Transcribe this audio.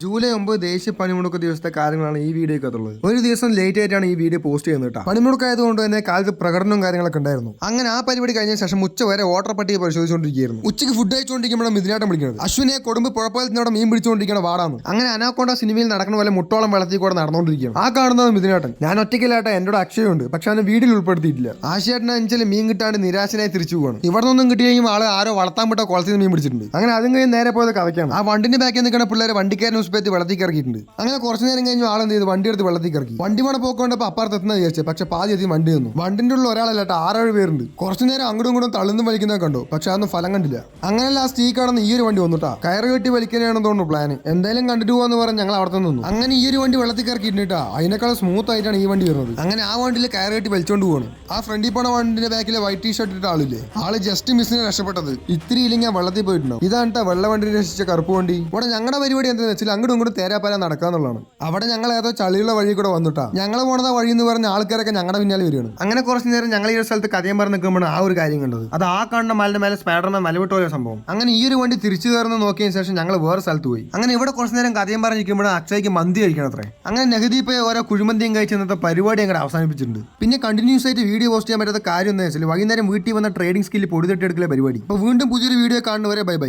July 9 ദേശീയ പണിമുടക്ക് ദിവസത്തെ കാര്യങ്ങളാണ് ഈ വീഡിയോക്കകത്തുള്ളത്. ഒരു ദിവസം ലേറ്റ് ആയിട്ടാണ് ഈ വീഡിയോ പോസ്റ്റ് ചെയ്യുന്നത് കേട്ടോ. പണിമുടക്കായതുകൊണ്ട് തന്നെ കാലത്ത് പ്രകടനവും കാര്യങ്ങളൊക്കെ ഉണ്ടായിരുന്നു. അങ്ങനെ ആ പരിപാടി കഴിഞ്ഞ ശേഷം ഉച്ച വരെ വോട്ടർ പട്ടിക പരിശോധിച്ചുകൊണ്ടിരിക്കുകയായിരുന്നു. ഉച്ചയ്ക്ക് ഫുഡ് കഴിച്ചുകൊണ്ടിരിക്കുമ്പോൾ മിഥുനാട്ടം പിടിക്കുന്നത് അശ്വിനെ കൊടുമ്പ് പുഴപ്പാലത്തിനോട് മീൻ പിടിച്ചുകൊണ്ടിരിക്കുന്ന വാടാന്ന്. അങ്ങനെ അനാക്കോണ്ട സിനിമയിൽ നടക്കുന്ന പോലെ മുട്ടോളം വെള്ളത്തിൽ കൂടെ നടന്നുകൊണ്ടിരിക്കുകയാണ്. ആ കാണുന്നത് മിഥുനാട്ടൻ. ഞാൻ ഒറ്റയ്ക്കല്ലാട്ടെ എന്നോട് അക്ഷയുണ്ട്, പക്ഷെ അവന് വീട്ടിൽ ഉൾപ്പെടുത്തിയിട്ടില്ല. ആശയേട്ടനെ അഞ്ചല് മീൻ കിട്ടാണ്ട് നിരാശനായി തിരിച്ചു പോകണം. ഇവിടെ നിന്നൊന്നും കിട്ടിയെങ്കിൽ ആള് ആരോ വളർത്താൻ വിട്ട കുളത്തിൽ മീൻ പിടിച്ചിട്ടുണ്ട്. അങ്ങനെ അതും കഴിഞ്ഞ് നേരെ പോയത് കവയ്ക്കാണ്. ആ വണ്ടിന്റെ ബാക്കിൽ നിൽക്കുന്ന പിള്ളേരെ വണ്ടിക്കാരൻ ഉസ്പേറ്റ് വെള്ളത്തിൽ ഇറക്കിയിട്ടുണ്ട്. അങ്ങനെ കുറച്ചു നേരം കഴിഞ്ഞു ആളെന്ത് ചെയ്തു, വണ്ടി എടുത്ത് വെള്ളത്തിൽ ഇറക്കി. വണ്ടി മണ പോക്കൊണ്ടപ്പോ അപ്പുറത്ത് എത്തുന്ന വിചാരിച്ചു, പക്ഷെ പാതി എത്തി വണ്ടി നിന്നു. വണ്ടിന്റെ ഉള്ള ഒരാളല്ലാട്ട് 6-7 പേരുണ്ട്. കുറച്ചു നേരം അങ്ങോട്ടും ഇങ്ങോട്ടും തള്ളുന്നും വലിക്കുന്നത് കണ്ടു, പക്ഷെ അതൊന്നും ഫലം കണ്ടില്ല. അങ്ങനെ ലാസ്റ്റ് ഈ കാണുന്ന ഈ ഒരു വണ്ടി വന്നിട്ടാ കയറ് കെട്ടി വലിക്കാനാണെന്ന് തോന്നുന്നു പ്ലാൻ. എന്തായാലും കണ്ടിട്ട് പോകാന്ന് പറഞ്ഞ് ഞങ്ങൾ അവിടെ നിന്നു. അങ്ങനെ ഈ ഒരു വണ്ടി വെള്ളത്തിൽ ഇറക്കിയിട്ടാ അതിനേക്കാൾ സ്മൂത്ത് ആയിട്ടാണ് ഈ വണ്ടി വരുന്നത്. അങ്ങനെ ആ വണ്ടിയിൽ കയറ് കെട്ടി വലിച്ചോണ്ട് പോകണം. ആ ഫ്രണ്ടിൽ പോണ വണ്ടിന്റെ ബാക്കിലെ വൈറ്റ് ടീ-ഷർട്ട് ഇട്ട ആളില്ലേ, ആള് ജസ്റ്റ് മിസ്സിന് രക്ഷപ്പെട്ടത്. ഇത്തിരി ഇല്ലെങ്കിൽ വെള്ളത്തിൽ പോയിട്ടുണ്ടാവും. ഇതാണ് വെള്ള വണ്ടി രക്ഷിച്ച കറുപ്പ് വണ്ടി. ഇവിടെ ഞങ്ങളുടെ പരിപാടി എന്താണെന്ന് വെച്ചാൽ അങ്ങോട്ടും ഇങ്ങോട്ടും തേരാപ്പാല നടക്കാന്നുള്ളതാണ്. അവിടെ ഞങ്ങൾ ഏതോ ചളിയുള്ള വഴി കൂടെ വന്നിട്ടാ ഞങ്ങൾ പോണത വഴി എന്ന് പറഞ്ഞ ആൾക്കാരൊക്കെ ഞങ്ങളുടെ പിന്നാലെ വരികയാണ്. അങ്ങനെ കുറച്ച് നേരം ഞങ്ങൾ ഈ ഒരു സ്ഥലത്ത് കഥയും പറഞ്ഞ് നിൽക്കുമ്പോൾ ആ ഒരു കാര്യം കണ്ടത്. അത് ആ കാണുന്ന മലിന്റെ മേലെ സ്പൈഡർമാൻ മലവിട്ട പോലെ സംഭവം. അങ്ങനെ ഈ ഒരു വണ്ടി തിരിച്ചു കയറുന്ന നോക്കിയതിന് ശേഷം ഞങ്ങൾ വേറെ സ്ഥലത്ത് പോയി. അങ്ങനെ ഇവിടെ കുറച്ച് നേരം കഥയും പറഞ്ഞിരിക്കുമ്പോൾ അക്ഷയ്ക്ക് മന്തി കഴിക്കണത്രേ. അങ്ങനെ നെഹദീപ്പ് ഓരോ കുഴിമന്തിയും കഴിച്ച് ഇന്നത്തെ പരിപാടി അങ്ങനെ അവസാനിപ്പിച്ചിട്ടുണ്ട്. പിന്നെ കണ്ടിന്യൂസ് ആയിട്ട് വീഡിയോ പോസ്റ്റ് ചെയ്യാൻ പറ്റാത്ത കാര്യം എന്താ വെച്ചാൽ വൈകുന്നേരം വീട്ടിൽ വന്ന ട്രേഡിംഗ് സ്കില്ല് പൊടി തട്ടിയെടുക്കലെ പരിപാടി. അപ്പോൾ വീണ്ടും പുതിയൊരു വീഡിയോ കാണുന്നവരെ ബൈ ബൈ.